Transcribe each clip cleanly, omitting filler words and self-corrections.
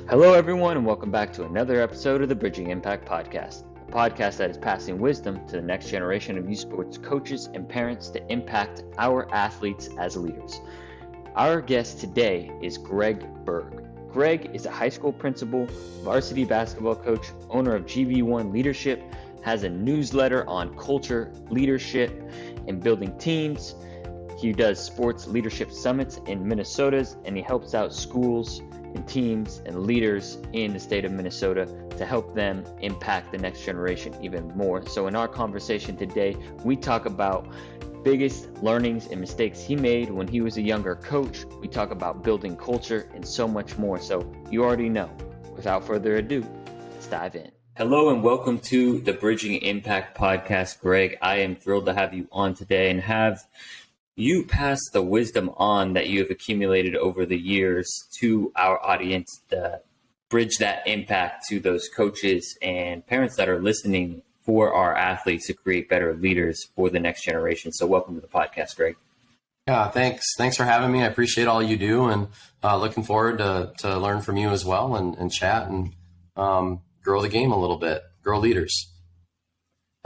Hello, everyone, and welcome back to another episode of the Bridging Impact Podcast, a podcast that is passing wisdom to the next generation of youth sports coaches and parents to impact our athletes as leaders. Our guest today is Greg Berge. Greg is a high school principal, varsity basketball coach, owner of GV1 Leadership, has a newsletter on culture, leadership, and building teams. He does sports leadership summits in Minnesota, and he helps out schools and teams and leaders in the state of Minnesota to help them impact the next generation even more. So in our conversation today, we talk about biggest learnings and mistakes he made when he was a younger coach. We talk about building culture and so much more. So you already know. Without further ado, let's dive in. Hello and welcome to the Bridging Impact Podcast, Greg. I am thrilled to have you on today and have you pass the wisdom on that you have accumulated over the years to our audience to bridge that impact to those coaches and parents that are listening for our athletes to create better leaders for the next generation. So welcome to the podcast, Greg. Yeah, thanks. Thanks for having me. I appreciate all you do, and looking forward to learn from you as well and chat and grow the game a little bit, grow leaders.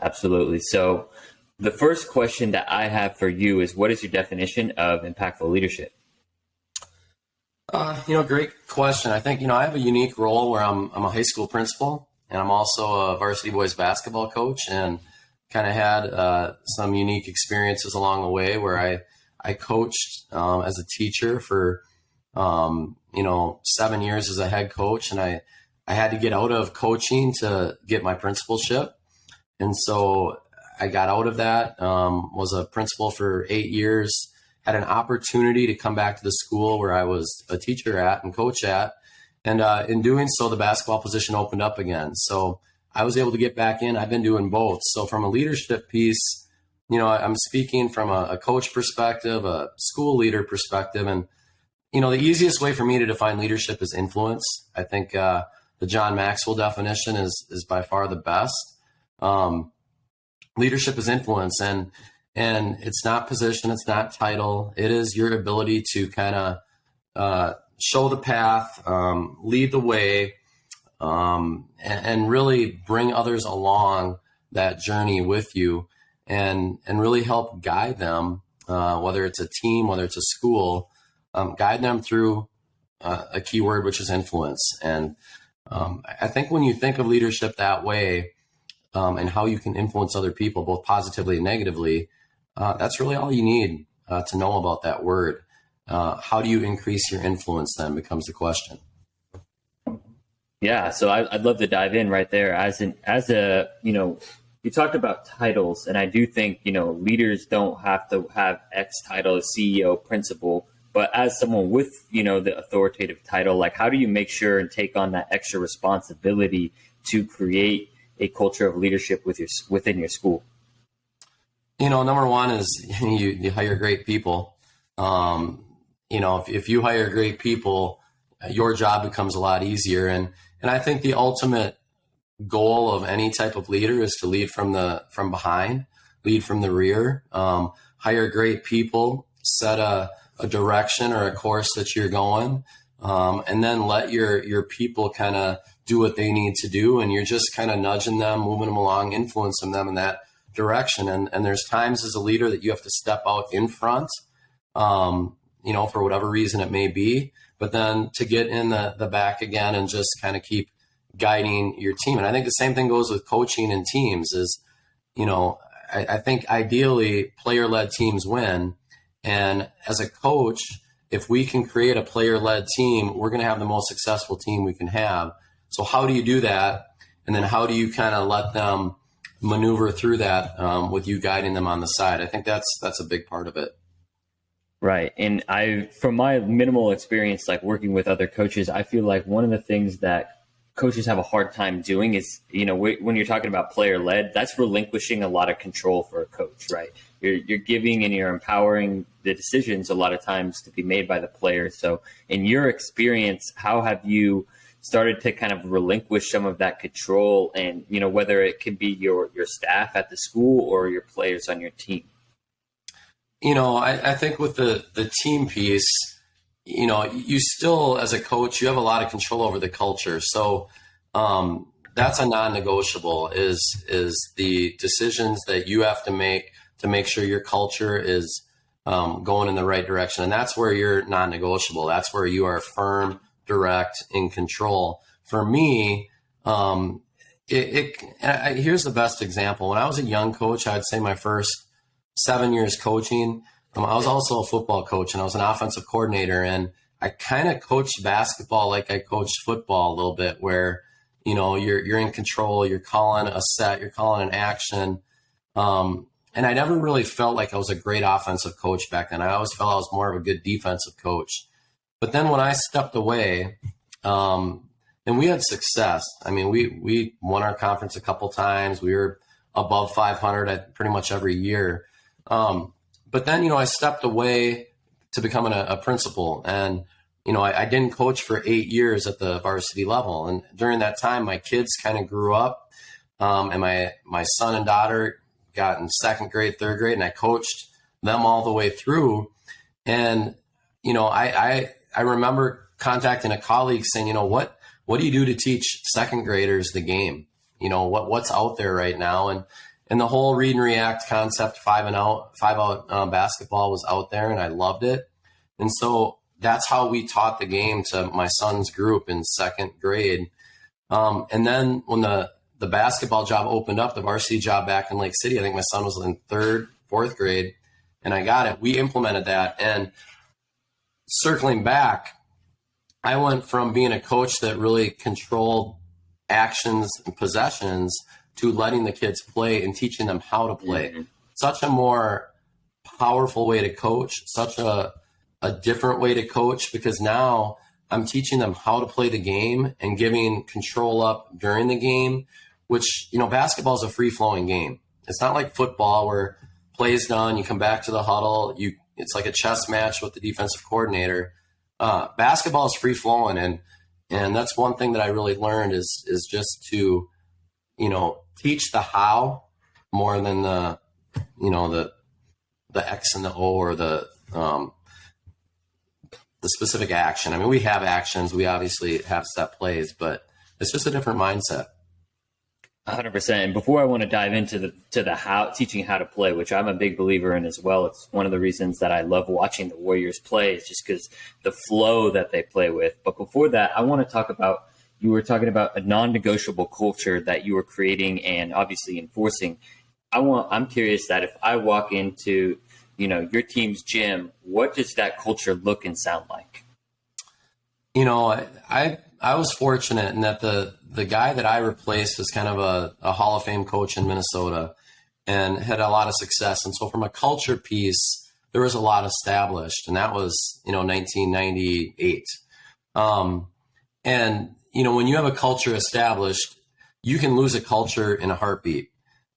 Absolutely. So the first question that I have for you is, what is your definition of impactful leadership? Great question. I think, I have a unique role where I'm a high school principal, and I'm also a varsity boys basketball coach, and kind of had some unique experiences along the way where I coached as a teacher for, 7 years as a head coach. And I had to get out of coaching to get my principalship. And so I got out of that, was a principal for 8 years, had an opportunity to come back to the school where I was a teacher at and coach at. And in doing so, the basketball position opened up again. So I was able to get back in. I've been doing both. So from a leadership piece, I'm speaking from a coach perspective, a school leader perspective. And, the easiest way for me to define leadership is influence. I think the John Maxwell definition is by far the best. Leadership is influence, and it's not position, it's not title. It is your ability to kind of show the path, lead the way, and really bring others along that journey with you, and really help guide them, whether it's a team, whether it's a school, guide them through a key word, which is influence. And I think when you think of leadership that way, and how you can influence other people, both positively and negatively, that's really all you need to know about that word. How do you increase your influence then becomes the question. Yeah, so I'd love to dive in right there. You talked about titles, and I do think, leaders don't have to have X title, CEO, principal, but as someone with, the authoritative title, like how do you make sure and take on that extra responsibility to create a culture of leadership within your school? Number one is you hire great people. If you hire great people, your job becomes a lot easier. And I think the ultimate goal of any type of leader is to lead from behind, lead from the rear, hire great people, set a direction or a course that you're going, and then let your people kind of do what they need to do. And you're just kind of nudging them, moving them along, influencing them in that direction. And there's times as a leader that you have to step out in front, for whatever reason it may be, but then to get in the back again and just kind of keep guiding your team. And I think the same thing goes with coaching and teams is, I think ideally player-led teams win. And as a coach, if we can create a player-led team, we're going to have the most successful team we can have. So how do you do that? And then how do you kind of let them maneuver through that with you guiding them on the side? I think that's a big part of it. Right. And from my minimal experience, like working with other coaches, I feel like one of the things that coaches have a hard time doing is, when you're talking about player-led, that's relinquishing a lot of control for a coach, right? You're giving and you're empowering the decisions a lot of times to be made by the players. So in your experience, how have you started to kind of relinquish some of that control, and, whether it could be your staff at the school or your players on your team? I think with the team piece, you still, as a coach, you have a lot of control over the culture. So that's a non-negotiable is the decisions that you have to make sure your culture is going in the right direction. And that's where you're non-negotiable. That's where you are firm, direct, in control. For me, here's the best example. When I was a young coach, I'd say my first 7 years coaching, I was also a football coach and I was an offensive coordinator, and I kind of coached basketball like I coached football a little bit, where, you're in control, you're calling a set, you're calling an action. And I never really felt like I was a great offensive coach back then. I always felt I was more of a good defensive coach. But then when I stepped away, and we had success. I mean, we won our conference a couple times. We were above 500 at pretty much every year. But then, I stepped away to becoming a principal, and, I didn't coach for 8 years at the varsity level. And during that time, my kids kind of grew up, and my son and daughter got in second grade, third grade, and I coached them all the way through. And, I remember contacting a colleague saying, what do you do to teach second graders the game? What's out there right now? And the whole read and react concept, 5-out basketball was out there, and I loved it. And so that's how we taught the game to my son's group in second grade. And then when the basketball job opened up, the varsity job back in Lake City, I think my son was in third, fourth grade, and I got it. We implemented that. And circling back, I went from being a coach that really controlled actions and possessions to letting the kids play and teaching them how to play. Mm-hmm. Such a more powerful way to coach, such a different way to coach, because now I'm teaching them how to play the game and giving control up during the game, which, basketball is a free-flowing game. It's not like football where play's done, you come back to the huddle, it's like a chess match with the defensive coordinator. Basketball is free-flowing, and that's one thing that I really learned is just to, teach the how more than the X and the O, or the specific action. I mean, we have actions, we obviously have set plays, but it's just a different mindset. 100%. And before I want to dive into the how, teaching how to play, which I'm a big believer in as well. It's one of the reasons that I love watching the Warriors play, is just because the flow that they play with. But before that, I want to talk about, you were talking about a non-negotiable culture that you were creating and obviously enforcing. I'm curious that if I walk into, your team's gym, what does that culture look and sound like? I was fortunate in that the guy that I replaced was kind of a Hall of Fame coach in Minnesota and had a lot of success. And so from a culture piece, there was a lot established, and that was, 1998. And, when you have a culture established, you can lose a culture in a heartbeat.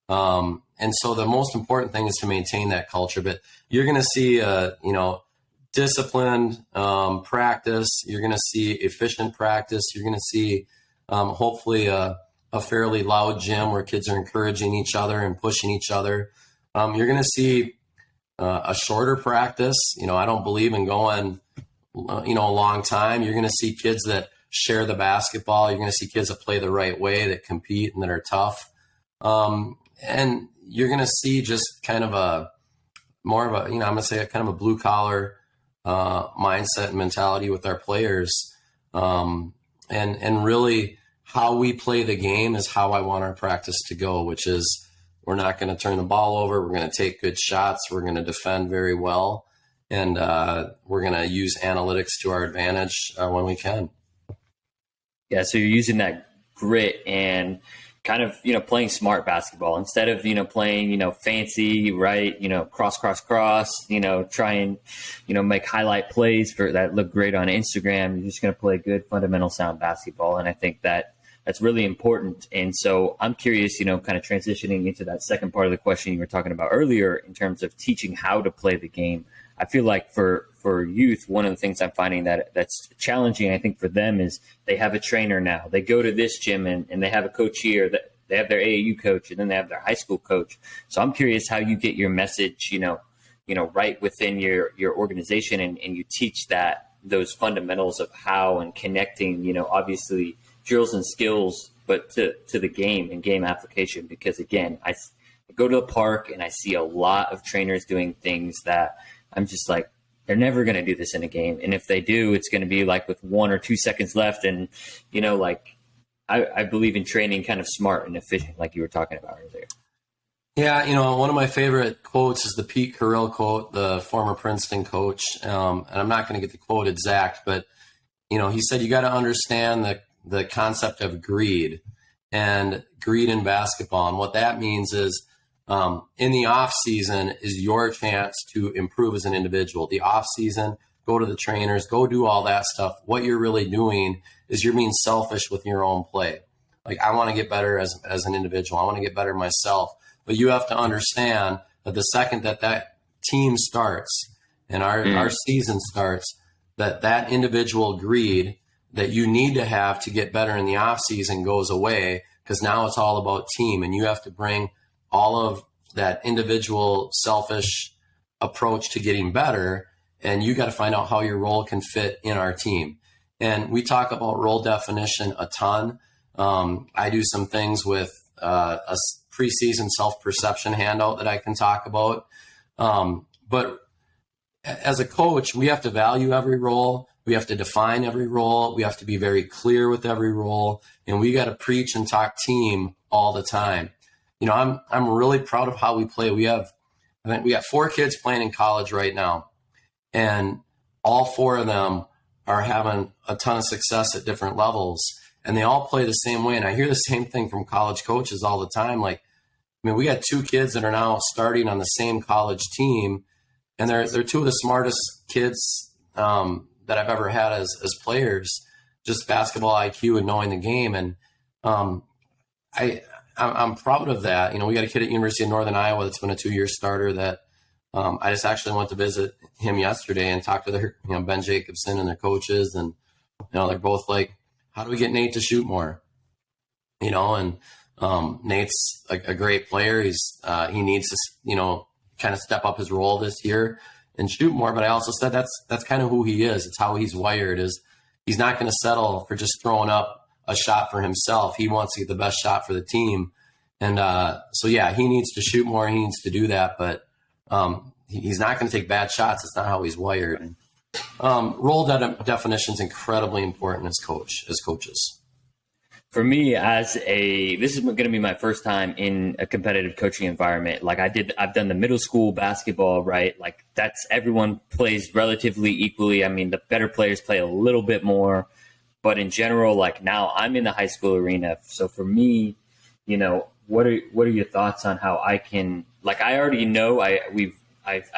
And so the most important thing is to maintain that culture, but you're going to see, disciplined practice. You're going to see efficient practice. You're going to see hopefully a fairly loud gym where kids are encouraging each other and pushing each other. You're going to see a shorter practice. I don't believe in going, a long time. You're going to see kids that share the basketball. You're going to see kids that play the right way, that compete and that are tough. And you're going to see just kind of more of a, I'm going to say kind of a blue collar mindset and mentality with our players. And really how we play the game is how I want our practice to go, which is we're not going to turn the ball over. We're going to take good shots. We're going to defend very well. And we're going to use analytics to our advantage when we can. Yeah. So you're using that grit and kind of, playing smart basketball instead of, playing, fancy, right. Cross, try and, make highlight plays that look great on Instagram. You're just going to play good, fundamental, sound basketball. And I think that's really important. And so I'm curious, kind of transitioning into that second part of the question you were talking about earlier in terms of teaching how to play the game. I feel like for youth, one of the things I'm finding that's challenging, I think, for them is they have a trainer now. They go to this gym and they have a coach here. They have their AAU coach, and then they have their high school coach. So I'm curious how you get your message, right within your organization, and you teach that those fundamentals of how and connecting, obviously drills and skills, but to the game and game application. Because again, I go to the park and I see a lot of trainers doing things that I'm just like, they're never going to do this in a game. And if they do, it's going to be like with 1 or 2 seconds left. And, I believe in training kind of smart and efficient, like you were talking about earlier. Yeah, one of my favorite quotes is the Pete Carroll quote, the former Princeton coach. And I'm not going to get the quote exact, but, he said, you got to understand the concept of greed in basketball. And what that means is in the off season is your chance to improve as an individual. The off season, go to the trainers, go do all that stuff. What you're really doing is you're being selfish with your own play. Like, I want to get better as an individual. I want to get better myself. But you have to understand that the second that team starts and our season starts, that individual greed that you need to have to get better in the off season goes away, because now it's all about team, and you have to bring all of that individual selfish approach to getting better, and you got to find out how your role can fit in our team. And we talk about role definition a ton. I do some things with a preseason self-perception handout that I can talk about. But as a coach, we have to value every role. We have to define every role. We have to be very clear with every role. And we got to preach and talk team all the time. I'm really proud of how we play. I think we got 4 kids playing in college right now, and all 4 of them are having a ton of success at different levels, and they all play the same way. And I hear the same thing from college coaches all the time. Like, we got 2 kids that are now starting on the same college team, and they're 2 of the smartest kids that I've ever had as players, just basketball IQ and knowing the game. And I'm proud of that. We got a kid at University of Northern Iowa that's been a 2-year starter that I just actually went to visit him yesterday and talked to their, Ben Jacobson and their coaches. And, they're both like, how do we get Nate to shoot more? And Nate's a great player. He needs to, kind of step up his role this year and shoot more. But I also said that's kind of who he is. It's how he's wired. Is he's not going to settle for just throwing up a shot for himself. He wants to get the best shot for the team. And so, yeah, he needs to shoot more. He needs to do that. But he's not going to take bad shots. It's not how he's wired. Role definition is incredibly important as coaches. For me, this is going to be my first time in a competitive coaching environment. Like I've done the middle school basketball, right? Like everyone plays relatively equally. I mean, the better players play a little bit more, but in general, like now I'm in the high school arena. So for me, what are your thoughts on how I can, like, I already know I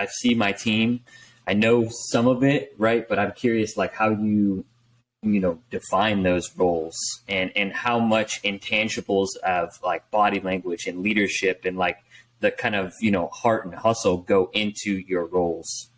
see my team. I know some of it, right? But I'm curious, like, how you define those roles and how much intangibles of like body language and leadership and like the kind of, heart and hustle go into your roles.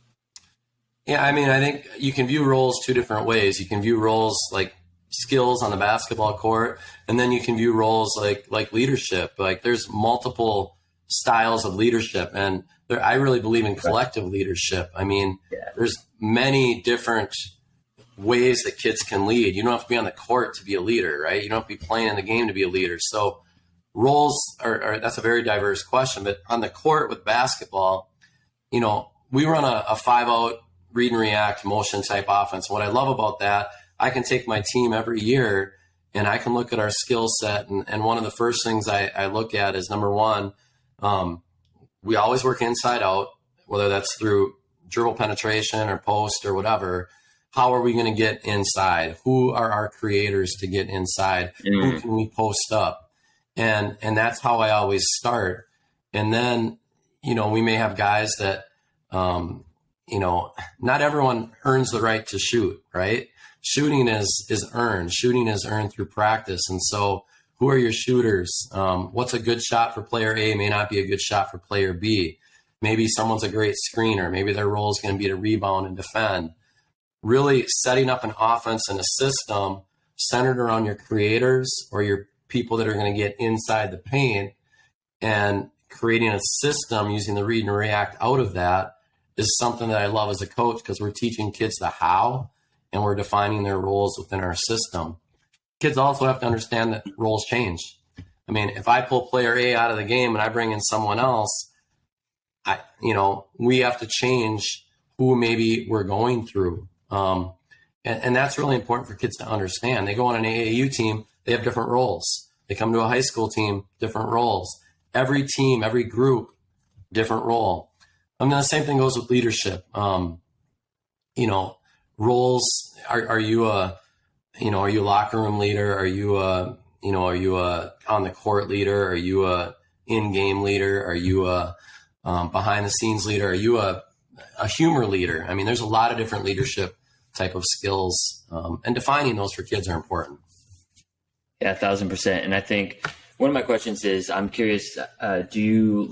Yeah. I mean, I think you can view roles 2 different ways. You can view roles like skills on the basketball court, and then you can view roles like leadership. Like, there's multiple styles of leadership, and I really believe in collective leadership. I mean, there's many different ways that kids can lead. You don't have to be on the court to be a leader, right? You don't have to be playing in the game to be a leader. So roles are that's a very diverse question. But on the court with basketball, we run a 5-out read and react motion type offense. What I love about that, I can take my team every year and I can look at our skill set. And one of the first things I look at is, number one, we always work inside out, whether that's through dribble penetration or post or whatever. How are we going to get inside? Who are our creators to get inside? Who can we post up? And that's how I always start. And then, we may have guys that, not everyone earns the right to shoot, right? Shooting is earned. Shooting is earned through practice. And so who are your shooters? What's a good shot for player A may not be a good shot for player B. Maybe someone's a great screener. Maybe their role is going to be to rebound and defend. Really setting up an offense and a system centered around your creators or your people that are going to get inside the paint, and creating a system using the read and react out of that is something that I love as a coach, because we're teaching kids the how and we're defining their roles within our system, kids also have to understand that roles change. I mean, if I pull player A out of the game and I bring in someone else, we have to change who maybe we're going through. And that's really important for kids to understand. They go on an AAU team, they have different roles. They come to a high school team, different roles. Every team, every group, different role. I mean, the same thing goes with leadership. Roles. Are you a locker room leader? Are you a on the court leader? Are you a in-game leader? Are you a behind the scenes leader? Are you a humor leader? I mean, there's a lot of different leadership type of skills, and defining those for kids are important. Yeah, 1,000%. And I think one of my questions is, I'm curious, do you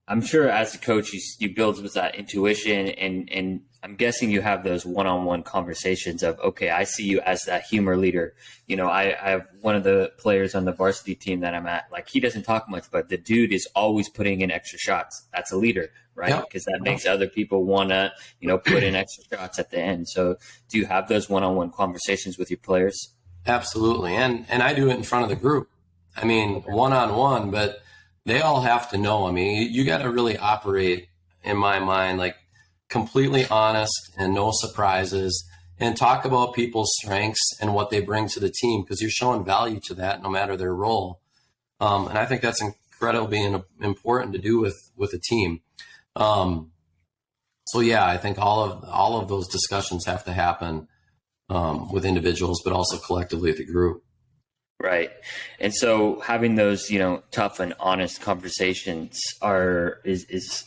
I'm sure as a coach, you build with that intuition, and I'm guessing you have those one-on-one conversations of, okay, I see you as that humor leader. I have one of the players on the varsity team that I'm at, he doesn't talk much, but the dude is always putting in extra shots. That's a leader, right? Because that makes other people want to, put in extra shots at the end. So do you have those one-on-one conversations with your players? Absolutely. And I do it in front of the group. I mean, one-on-one, but they all have to know. I mean, you got to really operate, in my mind, completely honest and no surprises, and talk about people's strengths and what they bring to the team, because you're showing value to that no matter their role. And I think that's incredibly important to do with a team. So yeah, I think all of those discussions have to happen with individuals, but also collectively at the group. Right. And so having those, tough and honest conversations is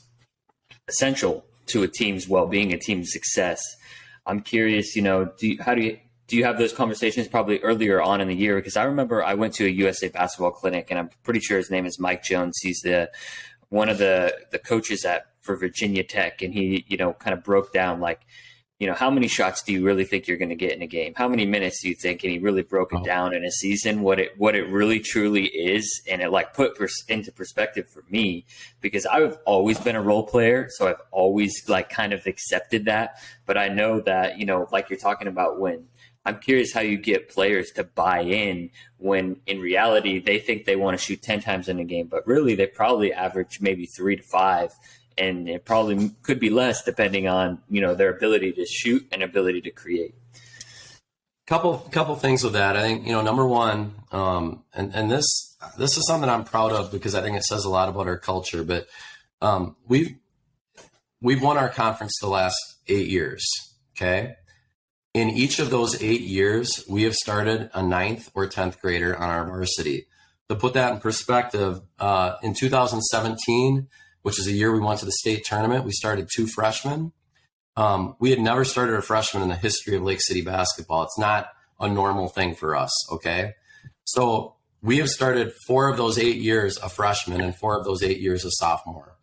essential to a team's well-being, a team's success. I'm curious, do you have those conversations probably earlier on in the year? Because I remember I went to a USA basketball clinic, and I'm pretty sure his name is Mike Jones. He's one of the coaches for Virginia Tech, and he, kind of broke down how many shots do you really think you're going to get in a game? How many minutes do you think? And he really broke it down in a season, what it really truly is. And it put into perspective for me, because I've always been a role player. So I've always kind of accepted that. But I know that, you're talking about, when I'm curious how you get players to buy in when in reality they think they want to shoot 10 times in a game, but really they probably average maybe 3 to 5. And it probably could be less depending on, their ability to shoot and ability to create. Couple things with that. I think, number one, and this is something I'm proud of, because I think it says a lot about our culture, but we've won our conference the last 8 years. Okay. In each of those 8 years, we have started a 9th or 10th grader on our varsity. To put that in perspective, in 2017, which is a year we went to the state tournament, we started 2 freshmen. We had never started a freshman in the history of Lake City basketball. It's not a normal thing for us, okay? So we have started 4 of those 8 years a freshman and 4 of those 8 years a sophomore.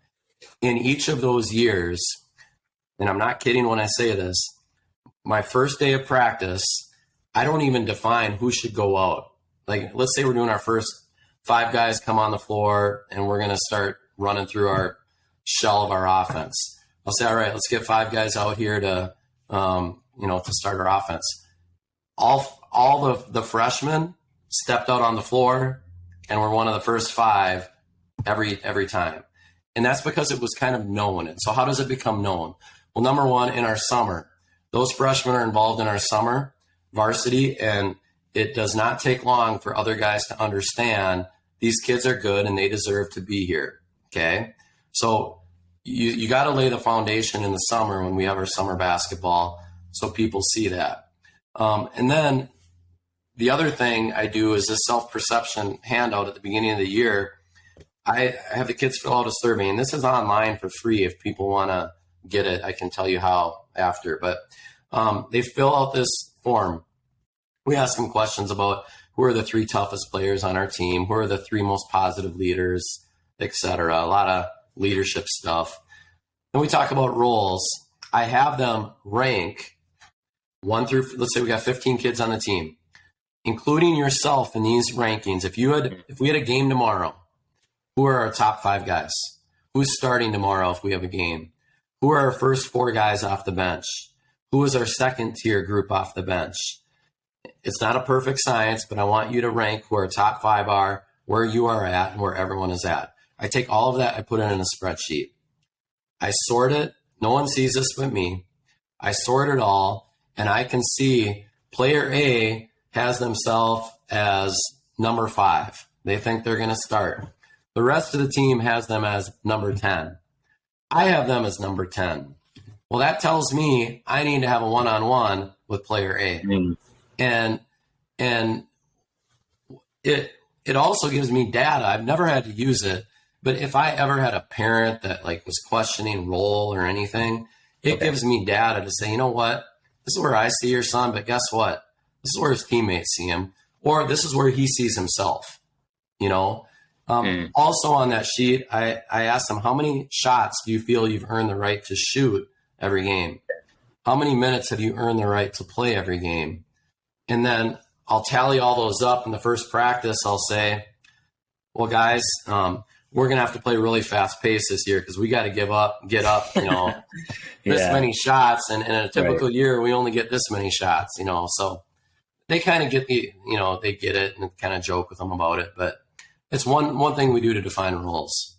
In each of those years, and I'm not kidding when I say this, my first day of practice, I don't even define who should go out. Let's say we're doing our first 5 guys come on the floor, and we're going to start running through our shell of our offense. I'll say, all right, let's get 5 guys out here to start our offense. All the freshmen stepped out on the floor and were one of the first 5 every time. And that's because it was kind of known. And so how does it become known? Well, number one, in our summer, those freshmen are involved in our summer varsity, and it does not take long for other guys to understand these kids are good and they deserve to be here. Okay, so you got to lay the foundation in the summer when we have our summer basketball, so people see that. And then the other thing I do is this self-perception handout at the beginning of the year. I have the kids fill out a survey, and this is online for free. If people want to get it, I can tell you how after. But they fill out this form. We ask them questions about who are the 3 toughest players on our team, who are the 3 most positive leaders, etc. A lot of leadership stuff. Then we talk about roles. I have them rank 1 through, let's say we got 15 kids on the team, including yourself in these rankings. If we had a game tomorrow, who are our top 5 guys? Who's starting tomorrow if we have a game? Who are our first 4 guys off the bench? who is our second tier group off the bench. It's not a perfect science, but I want you to rank who our top 5 are, where you are at, and where everyone is at. I take all of that, I put it in a spreadsheet. I sort it. No one sees this but me. I sort it all, and I can see player A has themselves as number 5. They think they're going to start. The rest of the team has them as number 10. I have them as number 10. Well, that tells me I need to have a one-on-one with player A. And it also gives me data. I've never had to use it, but if I ever had a parent that like was questioning role or anything, it gives me data to say, you know what, this is where I see your son, but guess what? This is where his teammates see him, or this is where he sees himself, you know? Also on that sheet, I asked them, how many shots do you feel you've earned the right to shoot every game? How many minutes have you earned the right to play every game? And then I'll tally all those up. In the first practice, I'll say, well, guys, we're going to have to play really fast pace this year because we got to get up, you know, this many shots. And in a typical year, we only get this many shots, you know. So they kind of get they get it and kind of joke with them about it. But it's one thing we do to define roles.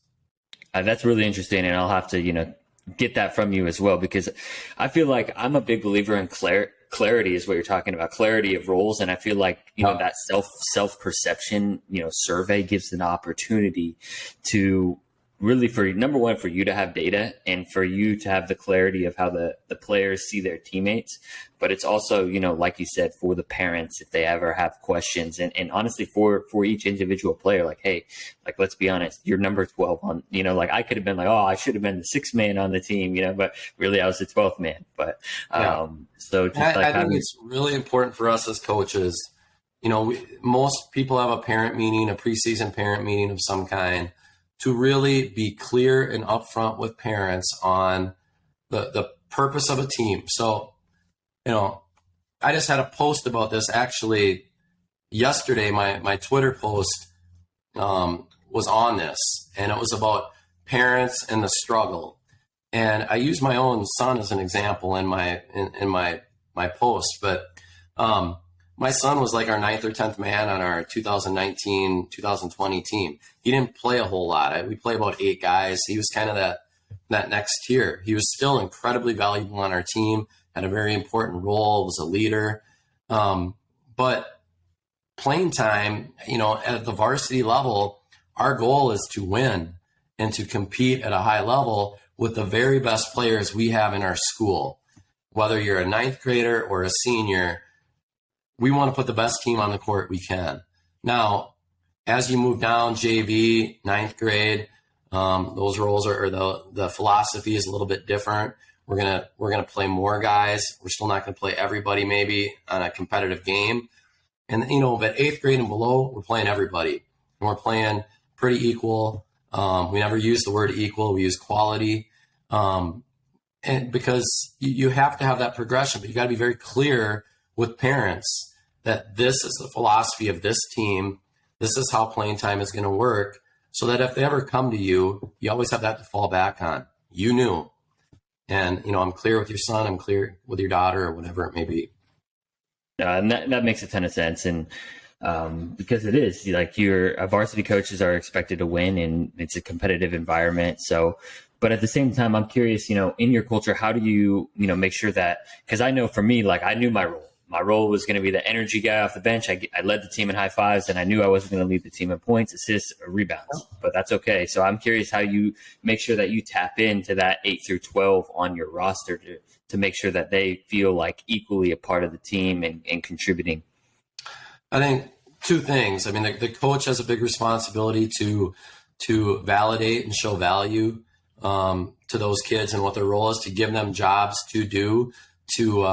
That's really interesting. And I'll have to, get that from you as well, because I feel like I'm a big believer in clarity is what you're talking about, clarity of roles. And I feel like, that self-perception, survey gives an opportunity to really, for number one, for you to have data and for you to have the clarity of how the players see their teammates. But it's also, like you said, for the parents, if they ever have questions, and honestly for each individual player, like, hey, like, let's be honest, you're number 12 on, like I could have been like, oh, I should have been the 6th man on the team, but really I was the 12th man. But so just I think it's really important for us as coaches. Most people have a parent meeting, a preseason parent meeting of some kind, to really be clear and upfront with parents on the purpose of a team. So, I just had a post about this actually yesterday. My Twitter post was on this, and it was about parents and the struggle. And I used my own son as an example in my post, but my son was like our 9th or 10th man on our 2019-2020 team. He didn't play a whole lot. We play about 8 guys. He was kind of that next tier. He was still incredibly valuable on our team, had a very important role, was a leader. But playing time, at the varsity level, our goal is to win and to compete at a high level with the very best players we have in our school. Whether you're a 9th grader or a senior, we want to put the best team on the court we can. Now, as you move down JV, 9th grade, those roles are, or the philosophy is a little bit different. We're gonna play more guys. We're still not gonna play everybody maybe on a competitive game. And but 8th grade and below, we're playing everybody. And we're playing pretty equal. We never use the word equal, we use quality. And because you have to have that progression, but you gotta be very clear with parents that this is the philosophy of this team. This is how playing time is going to work, so that if they ever come to you, you always have that to fall back on. You knew. And, I'm clear with your son. I'm clear with your daughter, or whatever it may be. And that makes a ton of sense. And because it is like your varsity coaches are expected to win, and it's a competitive environment. So, but at the same time, I'm curious, in your culture, how do you, make sure that, because I know for me, like I knew my role. My role was going to be the energy guy off the bench. I led the team in high fives, and I knew I wasn't going to lead the team in points, assists, or rebounds, but that's okay. So I'm curious how you make sure that you tap into that 8 through 12 on your roster to make sure that they feel like equally a part of the team and contributing. I think 2 things. I mean, the coach has a big responsibility to validate and show value to those kids and what their role is, to give them jobs to do. To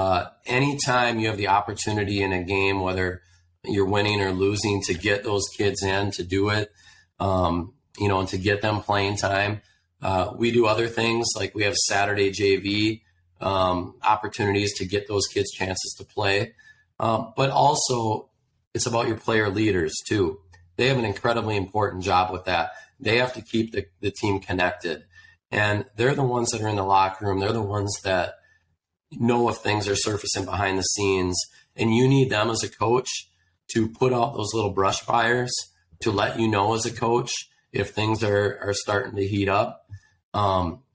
anytime you have the opportunity in a game, whether you're winning or losing, to get those kids in to do it, and to get them playing time. We do other things, like we have Saturday JV opportunities to get those kids chances to play. But also it's about your player leaders too. They have an incredibly important job with that. They have to keep the team connected, and they're the ones that are in the locker room. They're the ones that know if things are surfacing behind the scenes, and you need them as a coach to put out those little brush fires to let you know as a coach if things are starting to heat up.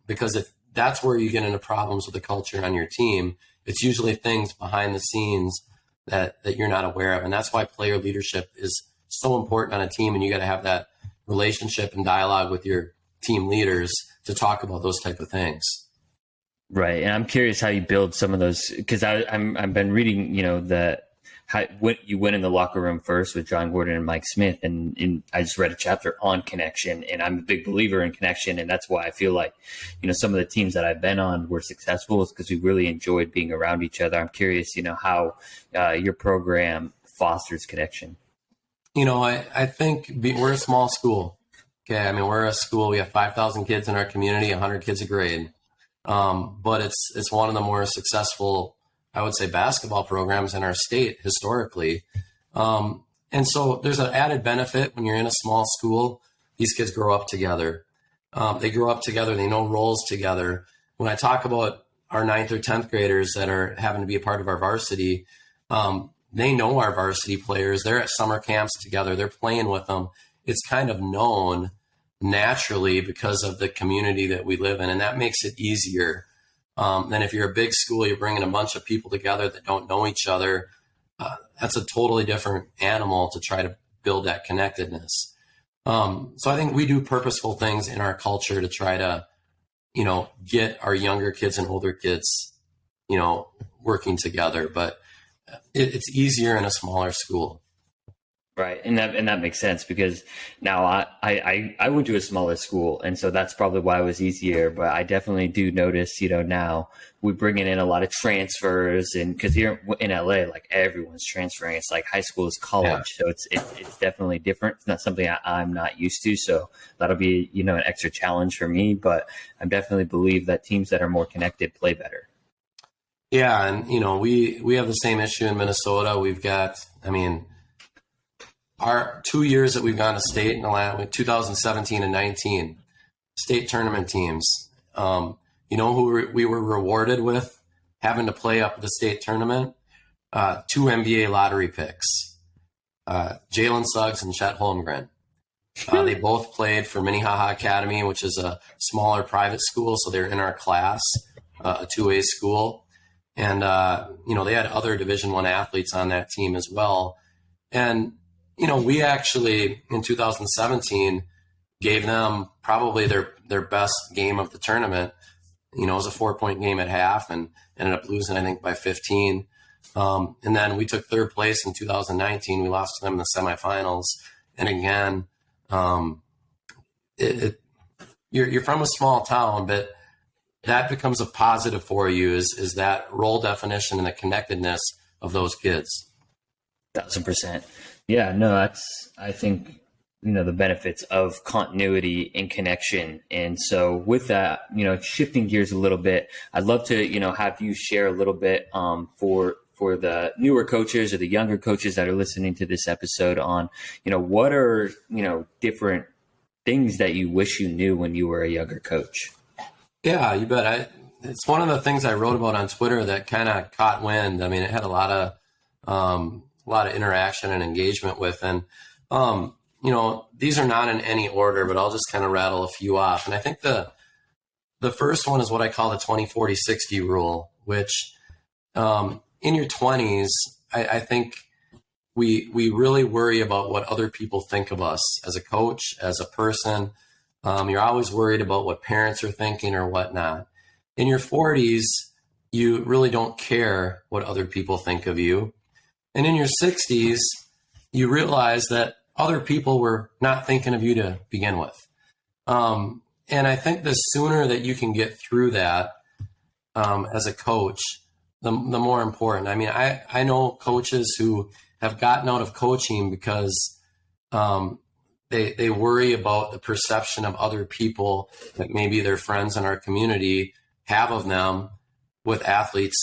Because if that's where you get into problems with the culture on your team, it's usually things behind the scenes that you're not aware of. And that's why player leadership is so important on a team. And you got to have that relationship and dialogue with your team leaders to talk about those type of things. Right. And I'm curious how you build some of those, because I've been reading, you went in the locker room first with John Gordon and Mike Smith. And I just read a chapter on connection, and I'm a big believer in connection. And that's why I feel like, some of the teams that I've been on were successful is because we really enjoyed being around each other. I'm curious, how your program fosters connection. I think we're a small school. Okay. I mean, we're a school, we have 5,000 kids in our community, 100 kids a grade. But it's one of the more successful, I would say, basketball programs in our state historically. And so there's an added benefit when you're in a small school. These kids grow up together. They grow up together. They know roles together. When I talk about our 9th or 10th graders that are having to be a part of our varsity, they know our varsity players. They're at summer camps together. They're playing with them. It's kind of known naturally because of the community that we live in. And that makes it easier than if you're a big school, you're bringing a bunch of people together that don't know each other. That's a totally different animal to try to build that connectedness. So I think we do purposeful things in our culture to try to, get our younger kids and older kids, working together. But it's easier in a smaller school. Right. And that makes sense, because now I went to a smaller school, and so that's probably why it was easier. But I definitely do notice, now we're bringing in a lot of transfers, and because here in LA, like everyone's transferring. It's like high school is college. Yeah. So it's definitely different. It's not something I'm not used to. So that'll be, an extra challenge for me, but I definitely believe that teams that are more connected play better. Yeah. And, we have the same issue in Minnesota. We've got, our 2 years that we've gone to state in the last 2017 and 19 state tournament teams, who we were rewarded with having to play up at the state tournament, 2 NBA lottery picks, Jalen Suggs and Chet Holmgren. They both played for Minnehaha Academy, which is a smaller private school. So they're in our class, a 2A school. And, they had other Division I athletes on that team as well. And, we actually, in 2017, gave them probably their best game of the tournament. It was a 4-point game at half and ended up losing, I think, by 15. And then we took 3rd place in 2019. We lost to them in the semifinals. And again, you're from a small town, but that becomes a positive for you is that role definition and the connectedness of those kids. 1,000%. Yeah, no, I think, the benefits of continuity and connection. And so with that, shifting gears a little bit, I'd love to, have you share a little bit for the newer coaches or the younger coaches that are listening to this episode on, what are, different things that you wish you knew when you were a younger coach? Yeah, you bet. It's one of the things I wrote about on Twitter that kind of caught wind. It had a lot of interaction and engagement with. And, these are not in any order, but I'll just kind of rattle a few off. And I think the first one is what I call the 20-40-60 rule, which in your 20s, I think we really worry about what other people think of us as a coach, as a person. You're always worried about what parents are thinking or whatnot. In your 40s, you really don't care what other people think of you. And in your 60s, you realize that other people were not thinking of you to begin with. And I think the sooner that you can get through that as a coach, the more important. I know coaches who have gotten out of coaching because they worry about the perception of other people that maybe their friends in our community have of them with athletes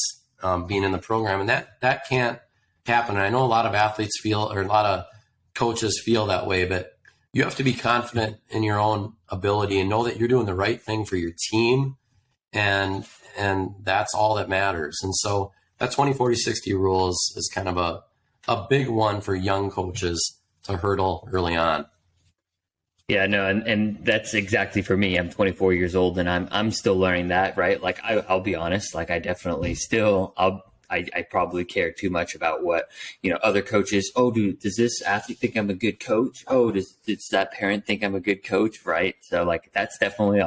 being in the program. And that can't happen. And I know a lot of athletes feel, or a lot of coaches feel that way, but you have to be confident in your own ability and know that you're doing the right thing for your team and that's all that matters. And so that 20-40-60 rule is kind of a big one for young coaches to hurdle early on. Yeah, no, and that's exactly for me. I'm 24 years old and I'm still learning that, right? Like I'll be honest, like I definitely still I probably care too much about what, other coaches. Oh, does this athlete think I'm a good coach? Oh, does that parent think I'm a good coach? Right. So like, that's definitely,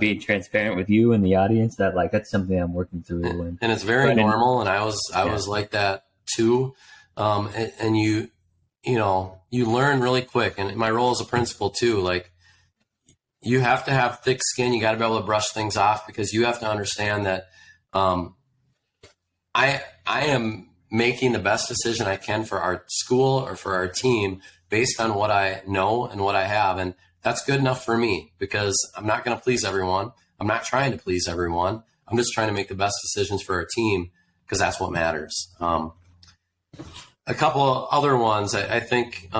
being transparent with you and the audience, that's something I'm working through. And it's very normal. And I was like that too. And you learn really quick. And my role as a principal too, like you have to have thick skin. You got to be able to brush things off, because you have to understand that, I am making the best decision I can for our school or for our team based on what I know and what I have. And that's good enough for me, because I'm not going to please everyone. I'm not trying to please everyone. I'm just trying to make the best decisions for our team, because that's what matters. A couple of other ones, I think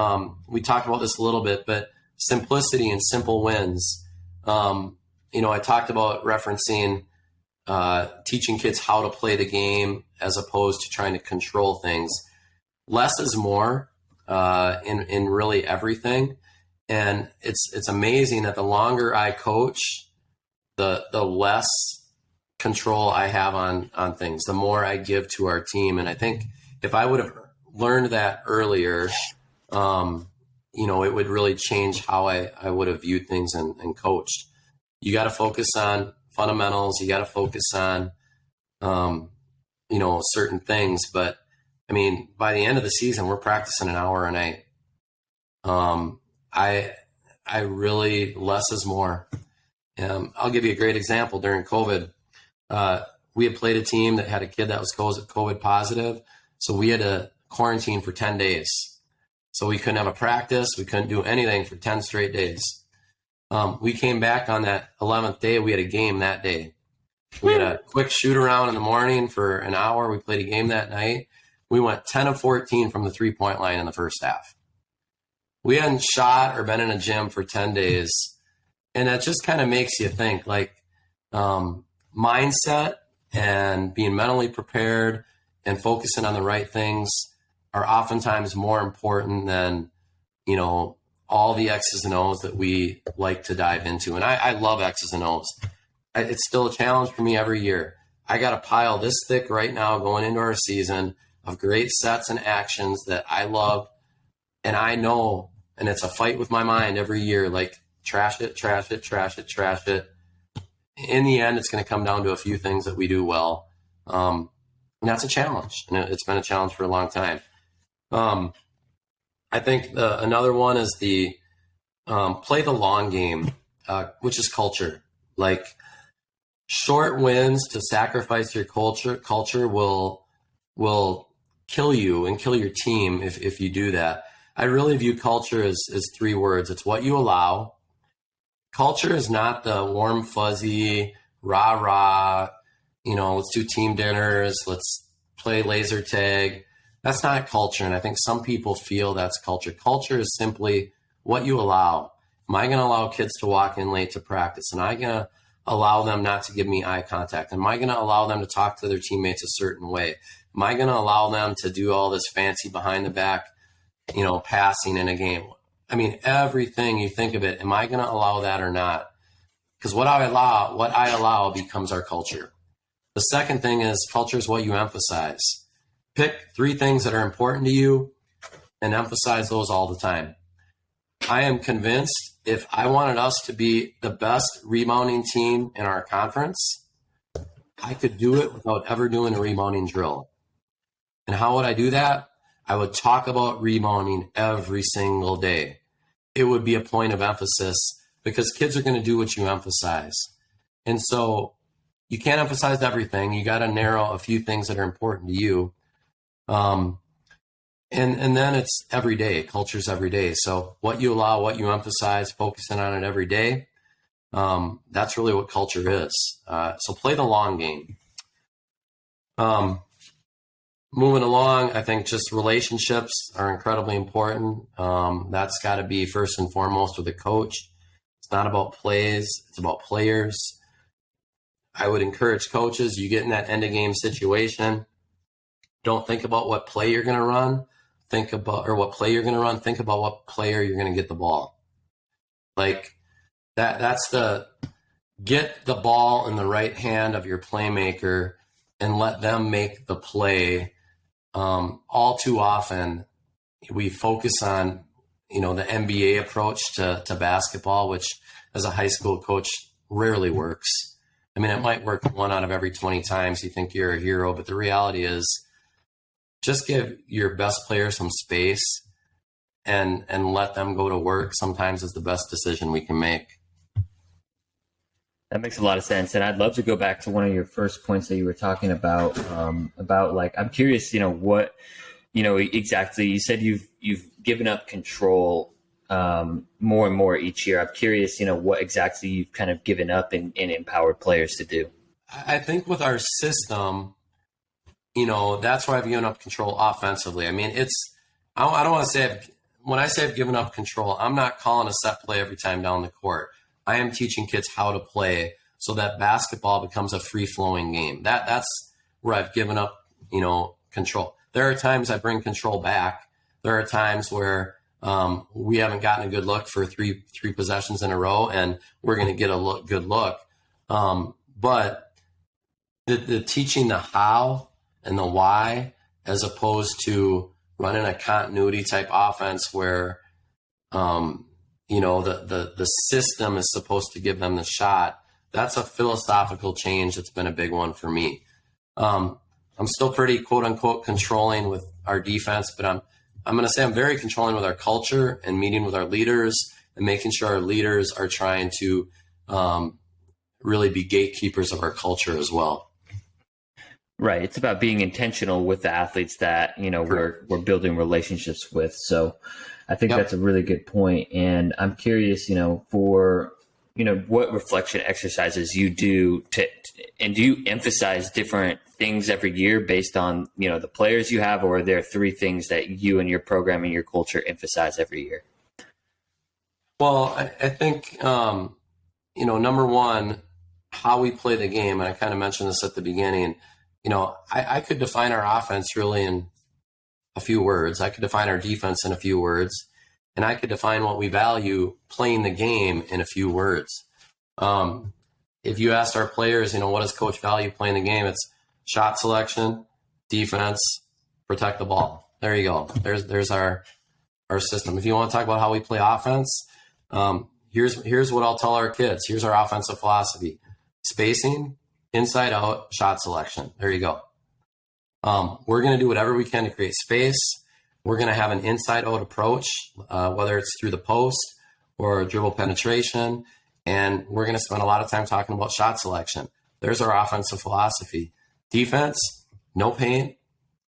we talked about this a little bit, but simplicity and simple wins. I talked about referencing teaching kids how to play the game as opposed to trying to control things. Less is more in really everything. And it's amazing that the longer I coach, the less control I have on things, the more I give to our team. And I think if I would have learned that earlier, it would really change how I would have viewed things and coached. You got to focus on fundamentals. You got to focus on, certain things. But I mean, by the end of the season, we're practicing an hour a night. I really, less is more. I'll give you a great example. During COVID, we had played a team that had a kid that was COVID positive. So we had to quarantine for 10 days. So we couldn't have a practice. We couldn't do anything for 10 straight days. We came back on that 11th day. We had a game that day. We had a quick shoot around in the morning for an hour. We played a game that night. We went 10 of 14 from the 3-point line in the first half. We hadn't shot or been in a gym for 10 days. And that just kind of makes you think, like, mindset and being mentally prepared and focusing on the right things are oftentimes more important than, all the X's and O's that we like to dive into. And I love X's and O's. It's still a challenge for me every year. I got a pile this thick right now going into our season of great sets and actions that I love. And I know, and it's a fight with my mind every year, like trash it, trash it, trash it, trash it. In the end, it's going to come down to a few things that we do well. And that's a challenge. And it's been a challenge for a long time. I think another one is the play the long game, which is culture. Like short wins to sacrifice your culture will kill you and kill your team if you do that. I really view culture as 3 words. It's what you allow. Culture is not the warm, fuzzy, rah-rah, let's do team dinners, let's play laser tag. That's not culture. And I think some people feel that's culture. Culture is simply what you allow. Am I going to allow kids to walk in late to practice? Am I going to allow them not to give me eye contact? Am I going to allow them to talk to their teammates a certain way? Am I going to allow them to do all this fancy behind the back, passing in a game? I mean, everything you think of it, am I going to allow that or not? Because what I allow becomes our culture. The second thing is culture is what you emphasize. Pick 3 things that are important to you and emphasize those all the time. I am convinced if I wanted us to be the best rebounding team in our conference, I could do it without ever doing a rebounding drill. And how would I do that? I would talk about rebounding every single day. It would be a point of emphasis because kids are going to do what you emphasize. And so you can't emphasize everything. You got to narrow a few things that are important to you. And then it's every day. Culture's every day. So what you allow, what you emphasize, focusing on it every day, that's really what culture is. So play the long game. Moving along, I think just relationships are incredibly important. That's got to be first and foremost with a coach. It's not about plays. It's about players. I would encourage coaches, you get in that end of game situation, don't think about what play you're going to run. Think about what player you're going to get the ball. Like that's get the ball in the right hand of your playmaker and let them make the play. All too often we focus on, the NBA approach to basketball, which as a high school coach rarely works. I mean, it might work 1 out of every 20 times you think you're a hero, but the reality is just give your best player some space and let them go to work sometimes is the best decision we can make. That makes a lot of sense. And I'd love to go back to one of your first points that you were talking about like, I'm curious, what, exactly, you said you've given up control more and more each year. I'm curious, what exactly you've kind of given up and empowered players to do. I think with our system, that's where I've given up control offensively. I mean, I don't want to say, when I say I've given up control, I'm not calling a set play every time down the court. I am teaching kids how to play so that basketball becomes a free-flowing game. That's where I've given up, control. There are times I bring control back. There are times where we haven't gotten a good look for three possessions in a row, and we're going to get a good look. But the teaching the how and the why, as opposed to running a continuity type offense where, the system is supposed to give them the shot. That's a philosophical change that's been a big one for me. I'm still pretty quote unquote controlling with our defense, but I'm going to say I'm very controlling with our culture and meeting with our leaders and making sure our leaders are trying to really be gatekeepers of our culture as well. Right. It's about being intentional with the athletes that, we're building relationships with. So I think that's a really good point. And I'm curious, for, what reflection exercises you do and do you emphasize different things every year based on, the players you have, or are there 3 things that you and your program and your culture emphasize every year? Well, I think, number one, how we play the game. And I kind of mentioned this at the beginning. I could define our offense really in a few words. I could define our defense in a few words, and I could define what we value playing the game in a few words. If you asked our players, what does coach value playing the game? It's shot selection, defense, protect the ball. There you go. There's our system. If you want to talk about how we play offense, here's what I'll tell our kids. Here's our offensive philosophy: spacing, inside out, shot selection. There you go. We're going to do whatever we can to create space. We're going to have an inside out approach, whether it's through the post or dribble penetration. And we're going to spend a lot of time talking about shot selection. There's our offensive philosophy. Defense, no paint,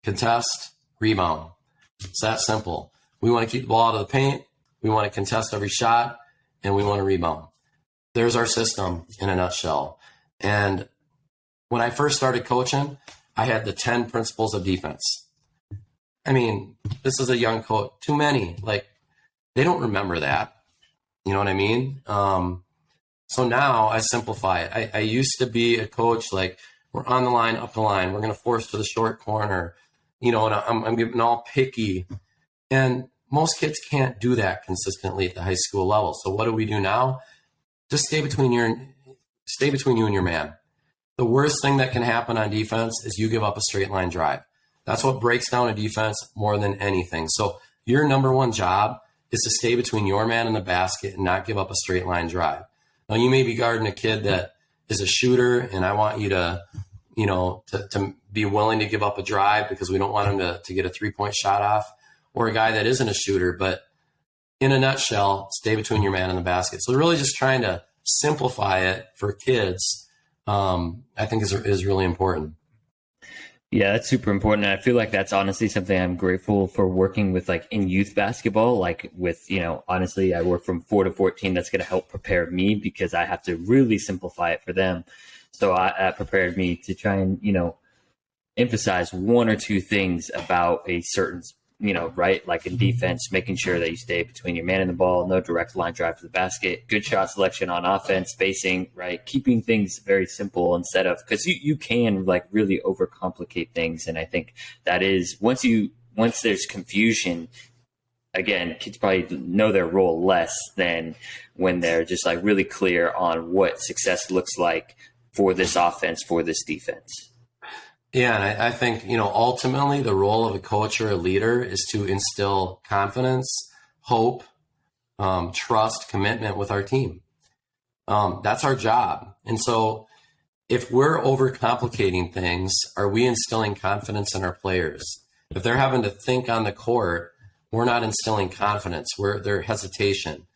contest, rebound. It's that simple. We want to keep the ball out of the paint. We want to contest every shot, and we want to rebound. There's our system in a nutshell. And when I first started coaching, I had the 10 principles of defense. I mean, this is a young coach. Too many. Like, they don't remember that. You know what I mean? So now I simplify it. I used to be a coach, like, we're on the line, up the line. We're going to force to the short corner. And I'm getting all picky. And most kids can't do that consistently at the high school level. So what do we do now? Just stay between you and your man. The worst thing that can happen on defense is you give up a straight line drive. That's what breaks down a defense more than anything. So your number one job is to stay between your man and the basket and not give up a straight line drive. Now, you may be guarding a kid that is a shooter, and I want you to be willing to give up a drive because we don't want him to get a 3-point shot off, or a guy that isn't a shooter. But in a nutshell, stay between your man and the basket. So really just trying to simplify it for kids, I think is really important. Yeah, that's super important. And I feel like that's honestly something I'm grateful for working with, like in youth basketball, like with, honestly, I work from 4 to 14. That's going to help prepare me because I have to really simplify it for them. So that prepared me to try and, emphasize 1 or 2 things about a certain right? Like in defense, making sure that you stay between your man and the ball, no direct line drive to the basket, good shot selection on offense, spacing, right? Keeping things very simple instead of, because you can like really overcomplicate things. And I think that is once there's confusion, again, kids probably know their role less than when they're just like really clear on what success looks like for this offense, for this defense. Yeah, and I think, ultimately the role of a coach or a leader is to instill confidence, hope, trust, commitment with our team. That's our job. And so if we're overcomplicating things, are we instilling confidence in our players? If they're having to think on the court, we're not instilling confidence. There's hesitation.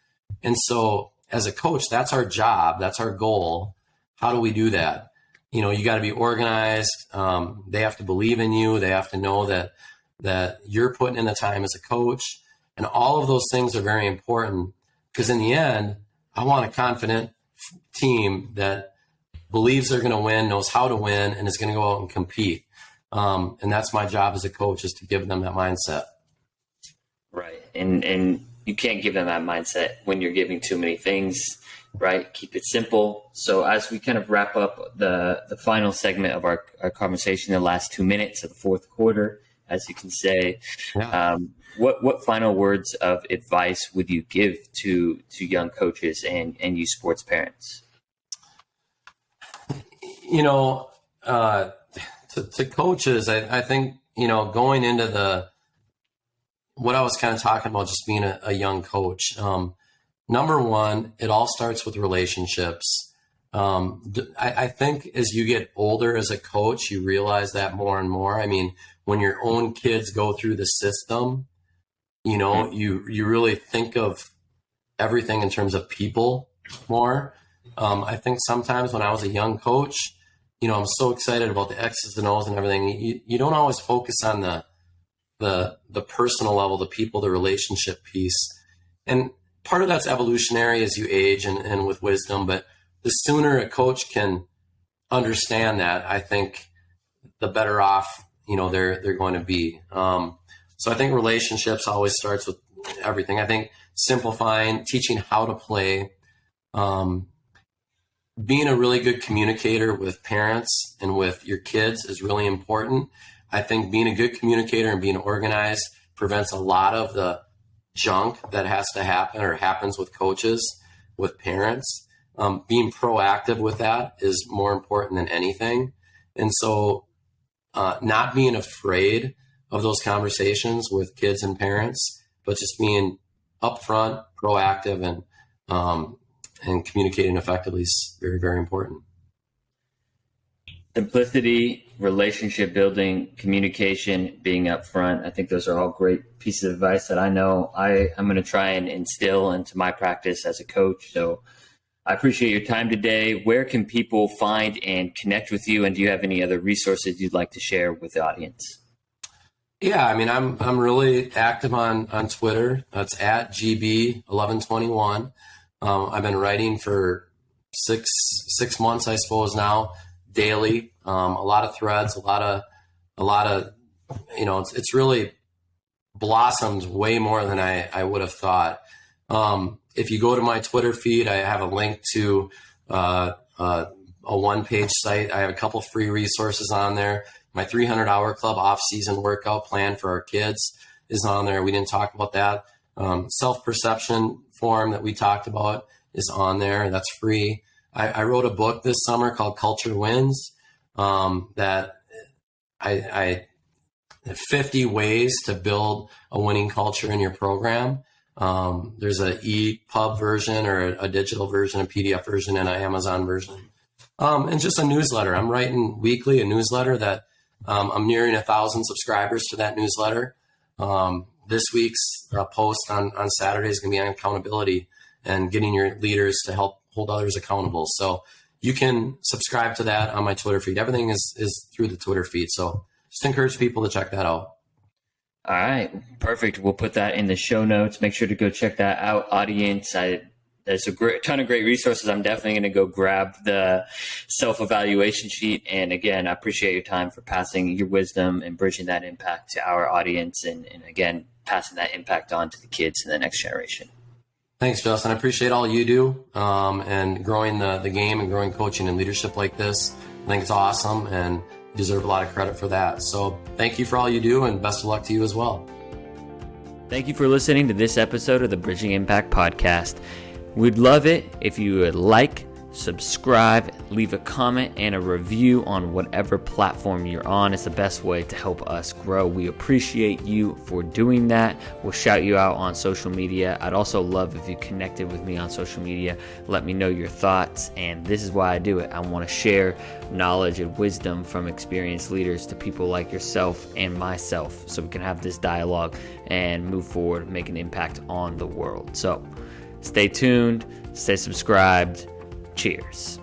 And so as a coach, that's our job. That's our goal. How do we do that? You got to be organized. They have to believe in you. They have to know that you're putting in the time as a coach. And all of those things are very important because in the end, I want a confident team that believes they're going to win, knows how to win, and is going to go out and compete. And that's my job as a coach, is to give them that mindset. Right. And you can't give them that mindset when you're giving too many things, right? Keep it simple. So as we kind of wrap up the final segment of our conversation, the last 2 minutes of the fourth quarter, as you can say, what final words of advice would you give to young coaches and youth sports parents? To coaches, I think, going into what I was kind of talking about, just being a young coach. Number one, it all starts with relationships. I think as you get older as a coach, you realize that more and more. I mean, when your own kids go through the system, you really think of everything in terms of people more. I think sometimes when I was a young coach, I'm so excited about the X's and O's and everything. You don't always focus on the personal level, the people, the relationship piece. And part of that's evolutionary as you age and with wisdom, but the sooner a coach can understand that, I think the better off, they're going to be. So I think relationships always starts with everything. I think simplifying, teaching how to play, being a really good communicator with parents and with your kids is really important. I think being a good communicator and being organized prevents a lot of the junk that has to happen or happens with coaches, with parents. Being proactive with that is more important than anything. And so not being afraid of those conversations with kids and parents, but just being upfront, proactive, and communicating effectively is very, very important. Simplicity, relationship building, communication, being upfront. I think those are all great pieces of advice that I know I'm going to try and instill into my practice as a coach. So I appreciate your time today. Where can people find and connect with you? And do you have any other resources you'd like to share with the audience? Yeah, I mean, I'm really active on Twitter. That's at GB1121. I've been writing for six months, I suppose now, daily. A lot of threads, a lot of, it's really blossomed way more than I would have thought. If you go to my Twitter feed, I have a link to a one-page site. I have a couple free resources on there. My 300-hour club off-season workout plan for our kids is on there. We didn't talk about that. Self-perception form that we talked about is on there. That's free. I wrote a book this summer called Culture Wins, that 50 ways to build a winning culture in your program. There's an EPUB version or a digital version, a PDF version, and an Amazon version. And just a newsletter. I'm writing weekly a newsletter that I'm nearing 1,000 subscribers to that newsletter. This week's post on Saturday is going to be on accountability and getting your leaders to help hold others accountable. So you can subscribe to that on my Twitter feed. Everything is through the Twitter feed. So just encourage people to check that out. All right. Perfect. We'll put that in the show notes. Make sure to go check that out, audience. there's a ton of great resources. I'm definitely going to go grab the self-evaluation sheet. And again, I appreciate your time for passing your wisdom and bridging that impact to our audience. And again, passing that impact on to the kids in the next generation. Thanks, Justin. I appreciate all you do and growing the game and growing coaching and leadership like this. I think it's awesome and you deserve a lot of credit for that. So thank you for all you do and best of luck to you as well. Thank you for listening to this episode of the Bridging Impact Podcast. We'd love it if you would like, subscribe, leave a comment and a review on whatever platform you're on. It's the best way to help us grow. We appreciate you for doing that. We'll shout you out on social media. I'd also love if you connected with me on social media. Let me know your thoughts. And this is why I do it. I want to share knowledge and wisdom from experienced leaders to people like yourself and myself, so we can have this dialogue and move forward, make an impact on the world. So stay tuned, stay subscribed. Cheers.